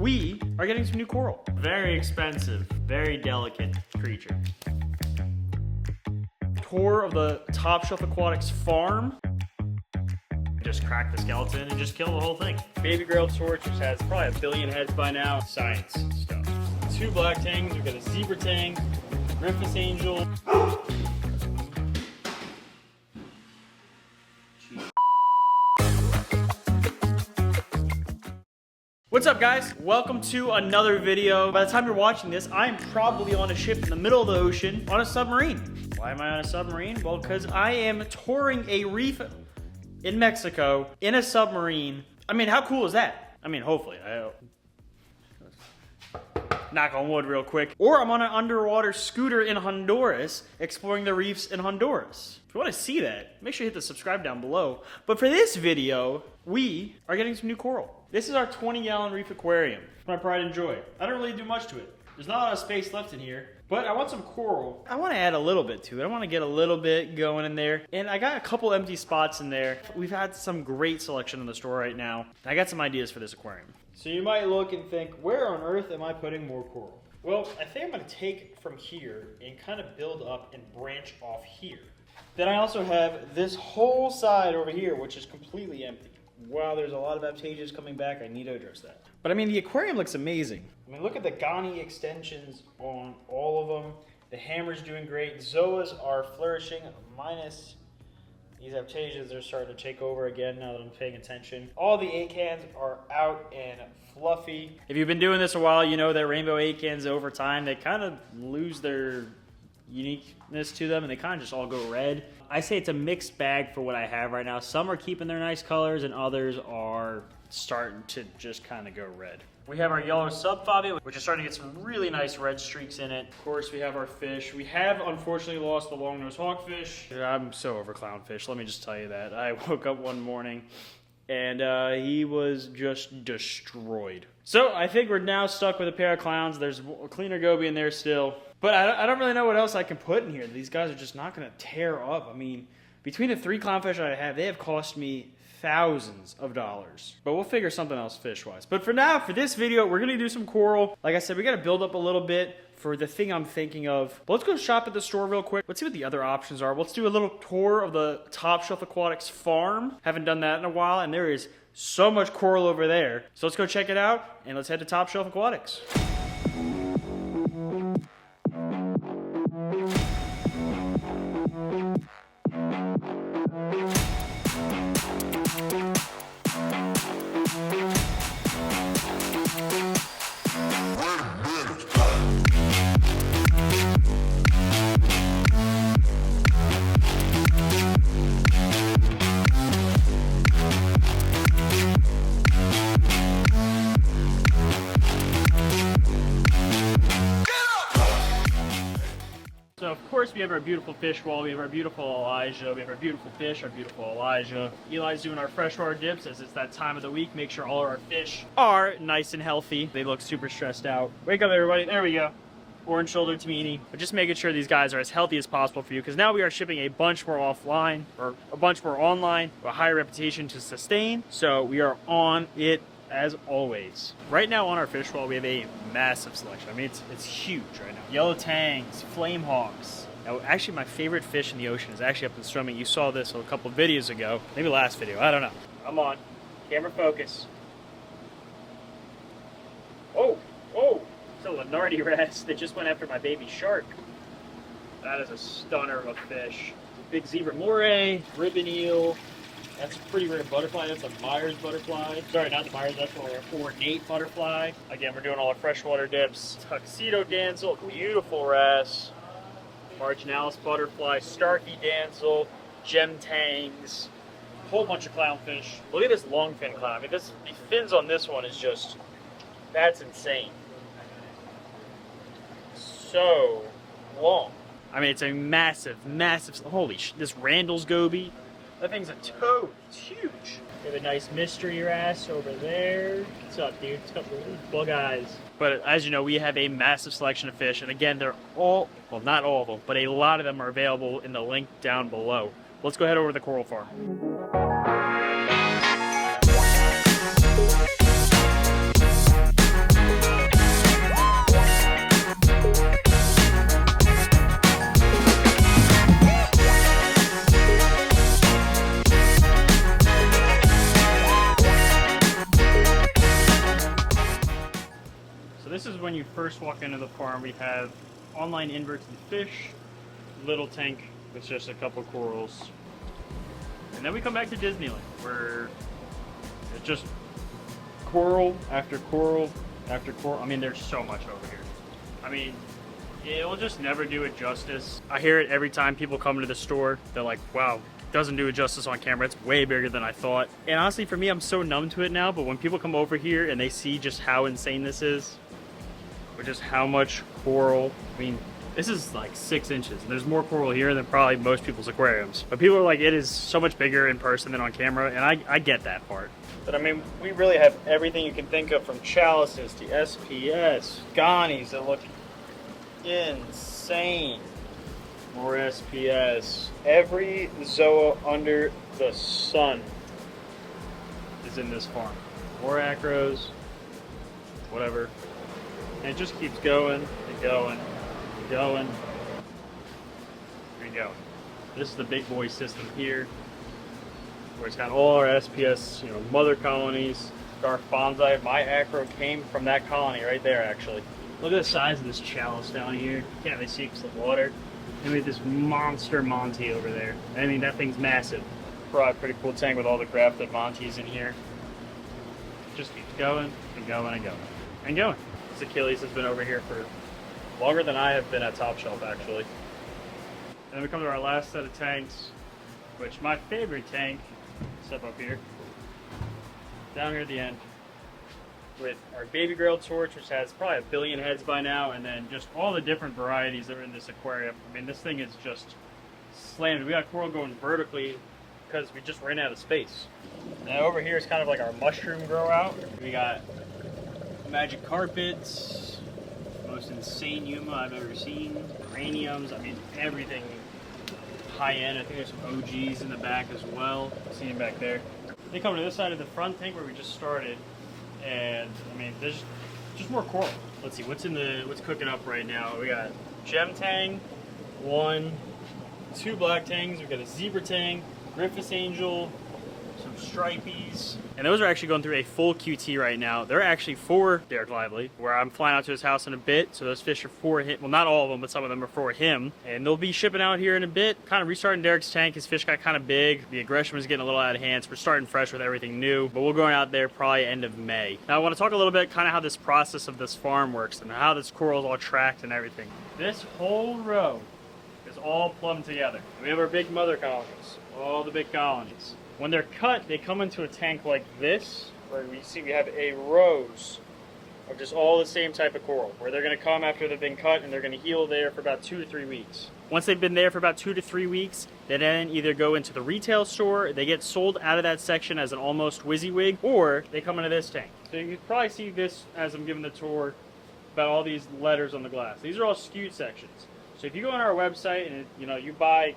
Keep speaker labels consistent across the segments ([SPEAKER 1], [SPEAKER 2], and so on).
[SPEAKER 1] we are getting some new coral. Very expensive, very delicate creature. Tour of the Top Shelf Aquatics farm. Just crack the skeleton and just kill the whole thing. Baby grilled torch, which has probably 1 billion heads by now. Science stuff. 2 black tangs, we've got a zebra tang, Rufus angel. What's up, guys? Welcome to another video. By the time you're watching this, I am probably on a ship in the middle of the ocean on a submarine. Why am I on a submarine? Well, because I am touring a reef in Mexico in a submarine. I mean, how cool is that? I mean, hopefully. Knock on wood real quick. Or I'm on an underwater scooter in Honduras, exploring the reefs in Honduras. If you want to see that, make sure you hit the subscribe down below. But for this video, we are getting some new coral. This is our 20-gallon reef aquarium. It's my pride and joy. I don't really do much to it. There's not a lot of space left in here, but I want some coral. I want to add a little bit to it. I want to get a little bit going in there. And I got a couple empty spots in there. We've had some great selection in the store right now. I got some ideas for this aquarium. So you might look and think, where on earth am I putting more coral? Well, I think I'm going to take from here and kind of build up and branch off here. Then I also have this whole side over here, which is completely empty. Wow, there's a lot of adaptations coming back. I need to address that. But I mean, the aquarium looks amazing. I mean, look at the Ghani extensions on all of them. The hammer's doing great. Zoas are flourishing, minus these adaptations. They're starting to take over again now that I'm paying attention. All the acans are out and fluffy. If you've been doing this a while, you know that rainbow acans over time, they kind of lose their uniqueness to them and they kind of just all go red. I say it's a mixed bag for what I have right now. Some are keeping their nice colors and others are starting to just kind of go red. We have our yellow subfobia, which is starting to get some really nice red streaks in it. Of course, we have our fish. We have unfortunately lost the long-nosed hawkfish. I'm so over clownfish, let me just tell you that. I woke up one morning and he was just destroyed. So I think we're now stuck with a pair of clowns. There's a cleaner goby in there still. But I don't really know what else I can put in here. These guys are just not going to tear up. I mean, between the 3 clownfish I have, they have cost me thousands of dollars. But we'll figure something else fish-wise. But for now, for this video, we're going to do some coral. Like I said, we got to build up a little bit for the thing I'm thinking of. But let's go shop at the store real quick. Let's see what the other options are. Let's do a little tour of the Top Shelf Aquatics farm. Haven't done that in a while, and there is so much coral over there. So let's go check it out, and let's head to Top Shelf Aquatics. So of course we have our beautiful fish wall, we have our beautiful Elijah, we have our beautiful fish, our beautiful Elijah. Eli's doing our freshwater dips as it's that time of the week. Make sure all of our fish are nice and healthy. They look super stressed out. Wake up everybody, there we go. Orange shoulder Tamini. But just making sure these guys are as healthy as possible for you, because now we are shipping a bunch more offline, or a bunch more online, with a higher reputation to sustain. So we are on it as always. Right now on our fish wall, we have a massive selection. I mean, it's huge right now. Yellow tangs, flame hawks. Now, actually, my favorite fish in the ocean is actually up in swimming. You saw this a couple videos ago, maybe last video, I don't know. I'm on. Camera focus. Oh, it's a Lenardi wrasse that just went after my baby shark. That is a stunner of a fish. Big zebra moray, ribbon eel. That's a pretty rare butterfly. That's a Myers butterfly. Sorry, not the Myers. That's our ornate butterfly. Again, we're doing all our freshwater dips. Tuxedo dancel, beautiful wrasse. Marginalis butterfly, Starkey dancel, gem tangs, a whole bunch of clownfish. Look at this longfin clown. I mean, the fins on this one is just, that's insane. So long. I mean, it's a massive, holy shit. This Randall's goby. That thing's a toad. It's huge. We have a nice mystery wrasse over there. What's up, dude? It's got little bug eyes. But as you know, we have a massive selection of fish. And again, they're all, well, not all of them, but a lot of them are available in the link down below. Let's go head over to the coral farm. this is when you first walk into the farm. We have online inverted fish, little tank with just a couple corals. And then we come back to Disneyland, where it's just coral after coral after coral. I mean, there's so much over here. I mean, it'll just never do it justice. I hear it every time people come to the store. They're like, wow, doesn't do it justice on camera. It's way bigger than I thought. And honestly, for me, I'm so numb to it now, but when people come over here and they see just how insane this is, or just how much coral, I mean, this is like 6 inches. And there's more coral here than probably most people's aquariums. But people are like, it is so much bigger in person than on camera, and I get that part. But I mean, we really have everything you can think of, from chalices to SPS, gonnies that look insane. More SPS. Every zoa under the sun is in this farm. More acros, whatever. And it just keeps going and going and going and going. This is the big boy system here, where it's got all our SPS, you know, mother colonies. Garfonzi, my acro came from that colony right there, actually. Look at the size of this chalice down here. Can't really see because of the water. And we have this monster Monty over there. I mean, that thing's massive. Probably a pretty cool tank with all the grafted Monties in here. Just keeps going and going and going and going. This Achilles has been over here for longer than I have been at Top Shelf, actually. And then we come to our last set of tanks, which my favorite tank, step up here, down here at the end, with our baby grail torch, which has probably 1 billion heads by now, and then just all the different varieties that are in this aquarium. I mean, this thing is just slammed. We got coral going vertically because we just ran out of space. Now over here is kind of like our mushroom grow out. We got magic carpets, most insane Yuma I've ever seen, uraniums, I mean, everything high end. I think there's some OGs in the back as well. See them back there. They come to this side of the front tank where we just started. And I mean, there's just more coral. Let's see what's cooking up right now. We got gem tang, 1, 2 black tangs. We got a zebra tang, Griffiths angel, some stripies, and those are actually going through a full QT right now. They're actually for Derek Lively, where I'm flying out to his house in a bit. So those fish are for him. Well, not all of them, but some of them are for him. And they'll be shipping out here in a bit. Kind of restarting Derek's tank. His fish got kind of big. The aggression was getting a little out of hand. So we're starting fresh with everything new. But we'll go out there probably end of May. Now I want to talk a little bit kind of how this process of this farm works and how this coral is all tracked and everything. This whole row is all plumbed together. We have our big mother colonies, all the big colonies. When they're cut, they come into a tank like this, where we see we have a rows of just all the same type of coral, where they're going to come after they've been cut and they're going to heal there for about 2 to 3 weeks. Once they've been there for about 2 to 3 weeks, they then either go into the retail store, they get sold out of that section as an almost WYSIWYG, or they come into this tank. So you can probably see this as I'm giving the tour about all these letters on the glass. These are all skewed sections. So if you go on our website and you buy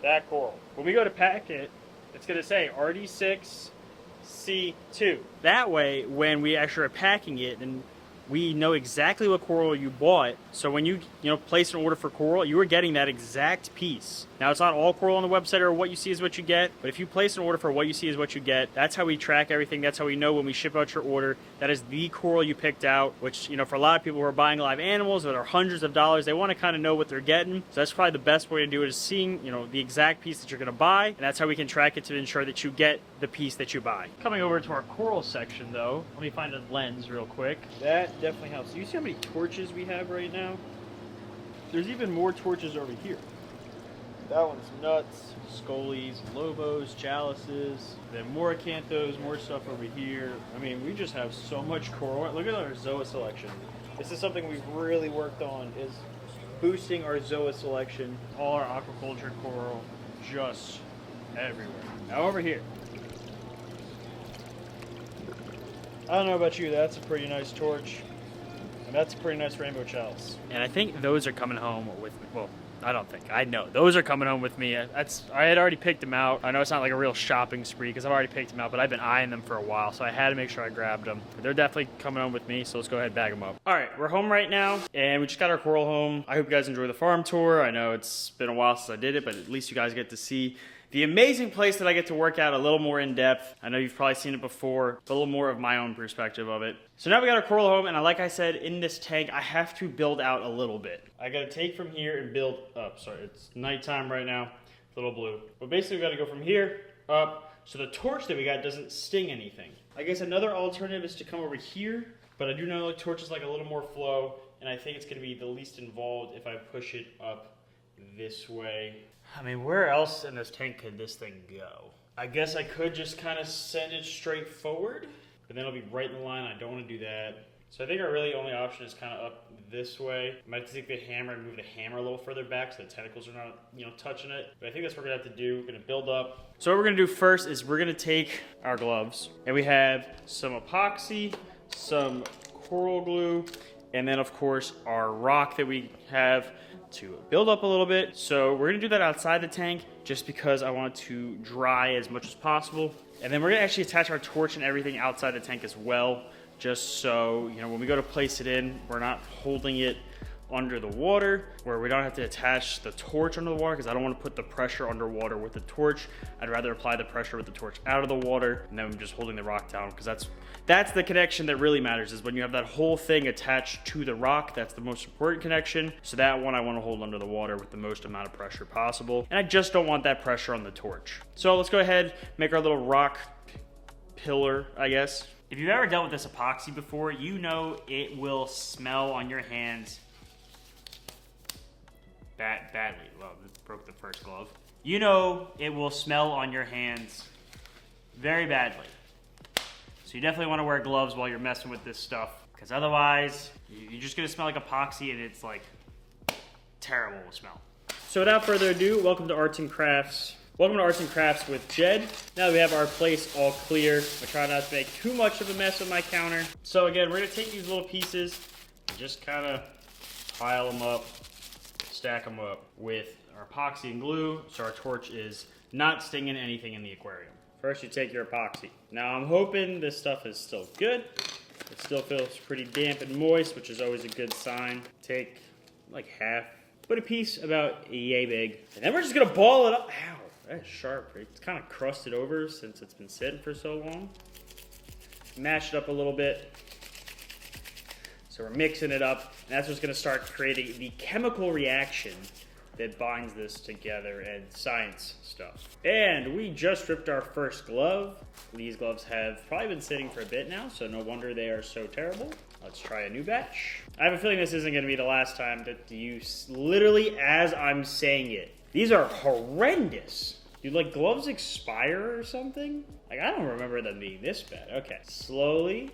[SPEAKER 1] that coral, when we go to pack it, it's going to say RD6C2. That way, when we actually are packing it, then we know exactly what coral you bought. So when you place an order for coral, you are getting that exact piece. Now, it's not all coral on the website or what you see is what you get, but if you place an order for what you see is what you get, that's how we track everything. That's how we know when we ship out your order, that is the coral you picked out, which, for a lot of people who are buying live animals that are hundreds of dollars, they want to kind of know what they're getting. So that's probably the best way to do it, is seeing, the exact piece that you're going to buy, and that's how we can track it to ensure that you get the piece that you buy. Coming over to our coral section, though, let me find a lens real quick. That definitely helps. You see how many torches we have right now? There's even more torches over here. That one's nuts. Scolies, lobos, chalices, then more acanthos, more stuff over here. I mean, we just have so much coral. Look at our zoa selection. This is something we've really worked on, is boosting our zoa selection. All our aquaculture coral just everywhere. Now over here. I don't know about you, that's a pretty nice torch. And that's a pretty nice rainbow chalice. And I think those are coming home with me. Well, I don't think. I know. Those are coming home with me. I had already picked them out. I know it's not like a real shopping spree because I've already picked them out, but I've been eyeing them for a while, so I had to make sure I grabbed them. But they're definitely coming home with me, so let's go ahead and bag them up. All right, we're home right now, and we just got our coral home. I hope you guys enjoy the farm tour. I know it's been a while since I did it, but at least you guys get to see the amazing place that I get to work out a little more in depth. I know you've probably seen it before, but a little more of my own perspective of it. So now we got our coral home, and like I said, in this tank, I have to build out a little bit. I gotta take from here and build up. Sorry, it's nighttime right now, little blue. But basically we gotta go from here up, so the torch that we got doesn't sting anything. I guess another alternative is to come over here, but I do know the torch is like a little more flow, and I think it's gonna be the least involved if I push it up this way. I mean, where else in this tank could this thing go? I guess I could just kind of send it straight forward, but then it'll be right in the line. I don't want to do that. So I think our really only option is kind of up this way. I might have to take the hammer and move the hammer a little further back so the tentacles are not, touching it. But I think that's what we're gonna have to do. We're gonna build up. So what we're gonna do first is we're gonna take our gloves, and we have some epoxy, some coral glue, and then of course our rock that we have to build up a little bit. So we're gonna do that outside the tank just because I want it to dry as much as possible. And then we're gonna actually attach our torch and everything outside the tank as well, just so, when we go to place it in, we're not holding it under the water, where we don't have to attach the torch under the water, because I don't want to put the pressure underwater with the torch. I'd rather apply the pressure with the torch out of the water, and then I'm just holding the rock down, because that's the connection that really matters, is when you have that whole thing attached to the rock. That's the most important connection. So that one I want to hold under the water with the most amount of pressure possible, and I just don't want that pressure on the torch. So let's go ahead, make our little rock pillar, I guess. If you've ever dealt with this epoxy before, you know it will smell on your hands badly. Well, it broke the first glove. You know it will smell on your hands very badly. So you definitely want to wear gloves while you're messing with this stuff, because otherwise you're just going to smell like epoxy, and it's like terrible smell. So without further ado, welcome to Arts and Crafts. Welcome to Arts and Crafts with Jed. Now that we have our place all clear, I try not to make too much of a mess with my counter. So again, we're going to take these little pieces and just kind of pile them up, stack them up with our epoxy and glue, so our torch is not stinging anything in the aquarium. First, you take your epoxy. Now, I'm hoping this stuff is still good. It still feels pretty damp and moist, which is always a good sign. Take like half, put a piece about yay big, and then we're just gonna ball it up. Ow, that's sharp. It's kind of crusted over since it's been sitting for so long. Mash it up a little bit. So we're mixing it up, and that's what's gonna start creating the chemical reaction that binds this together and science stuff. And we just ripped our first glove. These gloves have probably been sitting for a bit now, so no wonder they are so terrible. Let's try a new batch. I have a feeling this isn't gonna be the last time that you, literally as I'm saying it, these are horrendous. Do like gloves expire or something? Like, I don't remember them being this bad. Okay, slowly.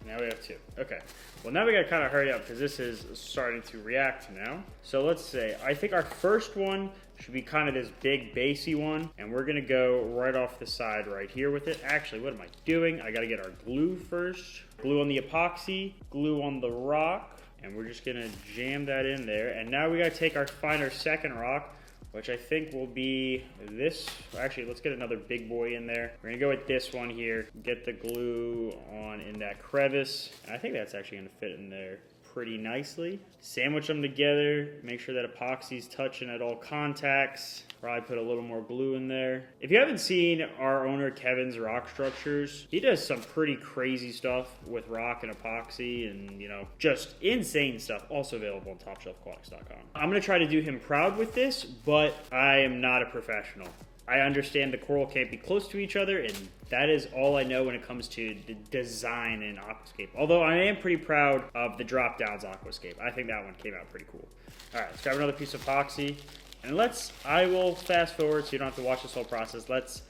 [SPEAKER 1] Now we have two. Okay. Well, now we gotta kind of hurry up because this is starting to react now. So let's say, I think our first one should be kind of this big bassy one, and we're gonna go right off the side right here with it. Actually, what am I doing? I gotta get our glue first. Glue on the epoxy, glue on the rock, and we're just gonna jam that in there. And now we gotta find our second rock, which I think will be this. Actually, let's get another big boy in there. We're gonna go with this one here. Get the glue on in that crevice. And I think that's actually gonna fit in there pretty nicely. Sandwich them together. Make sure that epoxy's touching at all contacts. Probably put a little more glue in there. If you haven't seen our owner Kevin's rock structures, he does some pretty crazy stuff with rock and epoxy and, just insane stuff. Also available on TopShelfAquatics.com. I'm gonna try to do him proud with this, but I am not a professional. I understand the coral can't be close to each other, and that is all I know when it comes to the design in Aquascape. Although I am pretty proud of the drop downs Aquascape. I think that one came out pretty cool. All right, let's grab another piece of epoxy. And I will fast forward so you don't have to watch this whole process. Let's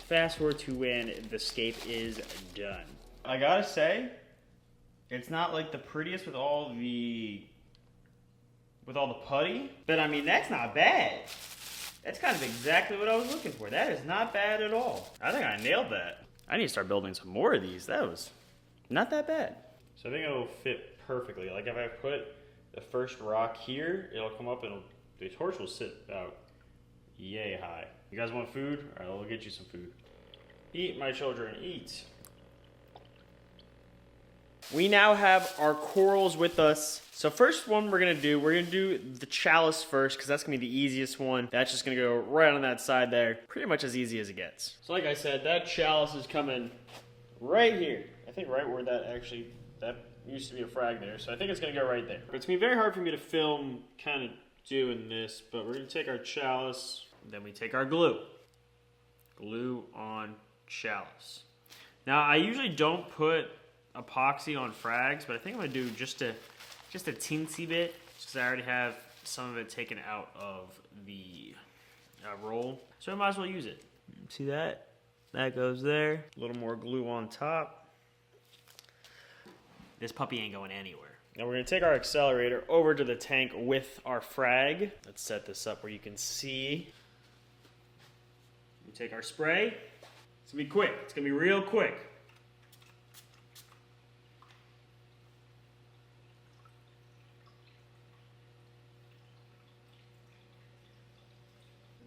[SPEAKER 1] fast forward to when the scape is done. I gotta say, it's not like the prettiest with all the putty, but I mean, that's not bad. That's kind of exactly what I was looking for. That is not bad at all. I think I nailed that. I need to start building some more of these. That was not that bad. So I think it'll fit perfectly. Like if I put the first rock here, it'll come up and the torch will sit about yay high. You guys want food? All right, we'll get you some food. Eat, my children, eat. we now have our corals with us. So first one we're gonna do the chalice first, because that's gonna be the easiest one. That's just gonna go right on that side there. Pretty much as easy as it gets. So like I said, that chalice is coming right here. I think right where that used to be a frag there. So I think it's gonna go right there. But it's gonna be very hard for me to film kind of doing this, but we're gonna take our chalice, then we take our glue. Glue on chalice. Now I usually don't put epoxy on frags, but I think I'm gonna do just a teensy bit, because I already have some of it taken out of the roll. So I might as well use it. See that? That goes there. A little more glue on top. This puppy ain't going anywhere. Now we're gonna take our accelerator over to the tank with our frag. Let's set this up where you can see. We take our spray. It's gonna be quick. It's gonna be real quick.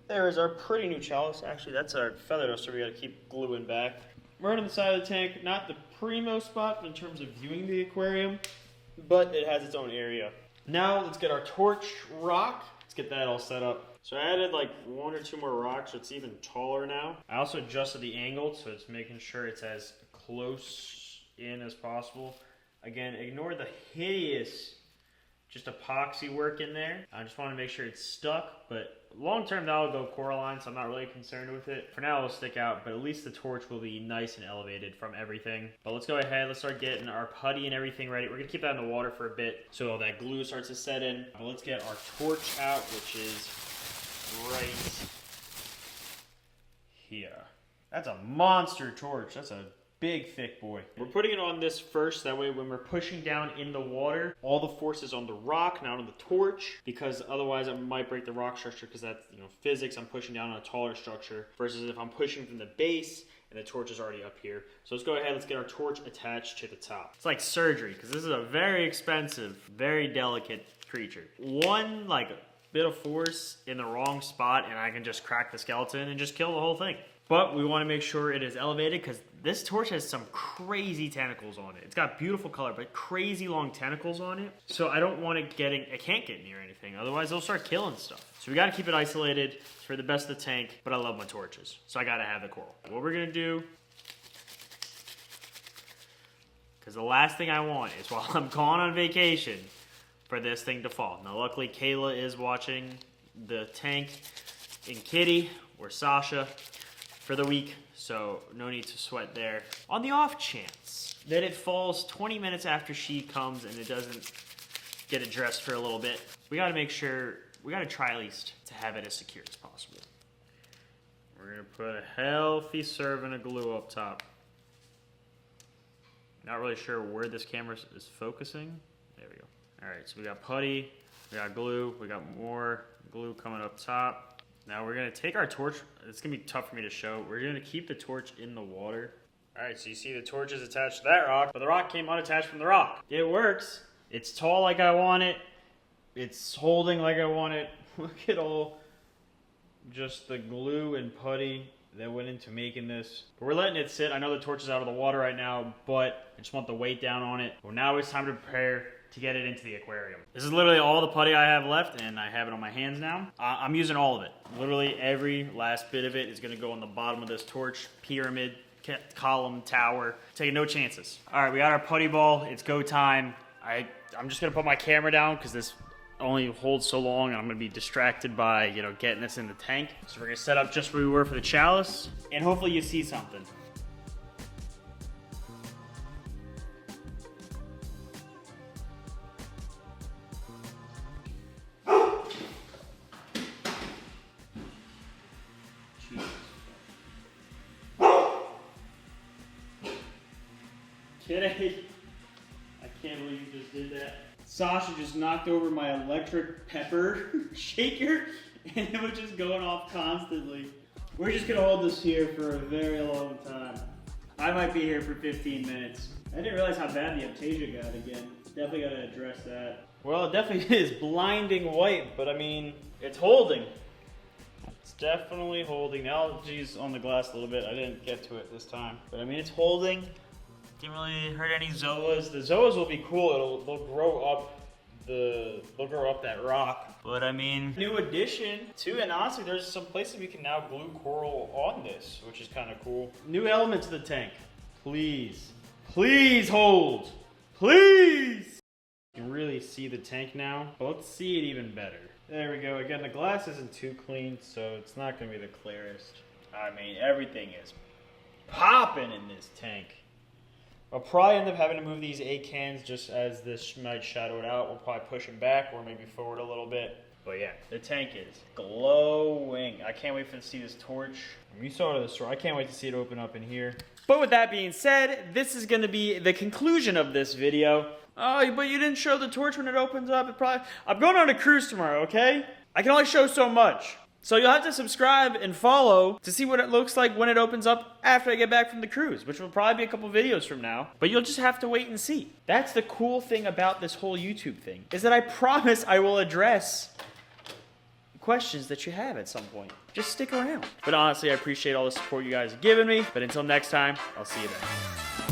[SPEAKER 1] There is our pretty new chalice. Actually, that's our feather duster we gotta keep gluing back. Right on the side of the tank, not the primo spot in terms of viewing the aquarium, but it has its own area. Now let's get our torch rock. Let's get that all set up. So I added like 1 or 2 more rocks, so it's even taller now. I also adjusted the angle, so it's making sure it's as close in as possible. Again, ignore the hideous just epoxy work in there. I just want to make sure it's stuck, but long term that'll go coralline, so I'm not really concerned with it. For now it'll stick out, but at least the torch will be nice and elevated from everything. But let's go ahead, let's start getting our putty and everything ready. We're gonna keep that in the water for a bit so all that glue starts to set in. But let's get our torch out, which is right here. That's a monster torch. That's a big thick boy. We're putting it on this first, that way when we're pushing down in the water, all the force is on the rock, not on the torch, because otherwise it might break the rock structure, because that's, you know, physics. I'm pushing down on a taller structure versus if I'm pushing from the base and the torch is already up here. So let's go ahead, let's get our torch attached to the top. It's like surgery, because this is a very expensive, very delicate creature. One like bit of force in the wrong spot and I can just crack the skeleton and just kill the whole thing. But we want to make sure it is elevated, because this torch has some crazy tentacles on it. It's got beautiful color, but crazy long tentacles on it. So I don't want it can't get near anything. Otherwise it'll start killing stuff. So we got to keep it isolated for the best of the tank, but I love my torches. So I got to have the coral. What we're going to do, because the last thing I want is while I'm gone on vacation for this thing to fall. Now luckily Kayla is watching the tank and Kitty or Sasha for the week, so no need to sweat there. On the off chance that it falls 20 minutes after she comes and it doesn't get addressed for a little bit, we gotta make sure, we gotta try at least to have it as secure as possible. We're gonna put a healthy serving of glue up top. Not really sure where this camera is focusing. There we go. All right, so we got putty, we got glue, we got more glue coming up top. Now we're gonna take our torch. It's gonna be tough for me to show. We're gonna keep the torch in the water. All right, so you see the torch is attached to that rock, but the rock came unattached from the rock. It works. It's tall like I want it. It's holding like I want it. Look at all just the glue and putty that went into making this. But we're letting it sit. I know the torch is out of the water right now, but I just want the weight down on it. Well, now it's time to prepare to get it into the aquarium. This is literally all the putty I have left, and I have it on my hands now. I'm using all of it. Literally every last bit of it is gonna go on the bottom of this torch, pyramid, column, tower. Taking no chances. All right, we got our putty ball. It's go time. I'm just gonna put my camera down because this only holds so long, and I'm gonna be distracted by, you know, getting this in the tank. So we're gonna set up just where we were for the chalice, and hopefully you see something. Kitty, I can't believe you just did that. Sasha just knocked over my electric pepper shaker, and it was just going off constantly. We're just gonna hold this here for a very long time. I might be here for 15 minutes. I didn't realize how bad the Aptasia got again. Definitely gotta address that. Well, it definitely is blinding white, but I mean, it's holding. It's definitely holding. The algae's on the glass a little bit. I didn't get to it this time. But I mean, it's holding. Didn't really hurt any zoas. The zoas will be cool. They'll grow up that rock. But I mean, new addition too, and honestly, there's some places we can now glue coral on this, which is kind of cool. New element to the tank. Please, please hold. Please. You can really see the tank now, but let's see it even better. There we go. Again, the glass isn't too clean, so it's not going to be the clearest. I mean, everything is popping in this tank. I'll probably end up having to move these 8 cans just as this might shadow it out. We'll probably push them back or maybe forward a little bit. But yeah, the tank is glowing. I can't wait to see this torch. You saw it at the store. I can't wait to see it open up in here. But with that being said, this is going to be the conclusion of this video. Oh, but you didn't show the torch when it opens up. I'm going on a cruise tomorrow, okay? I can only show so much. So you'll have to subscribe and follow to see what it looks like when it opens up after I get back from the cruise, which will probably be a couple videos from now. But you'll just have to wait and see. That's the cool thing about this whole YouTube thing, is that I promise I will address questions that you have at some point. Just stick around. But honestly, I appreciate all the support you guys have given me. But until next time, I'll see you then.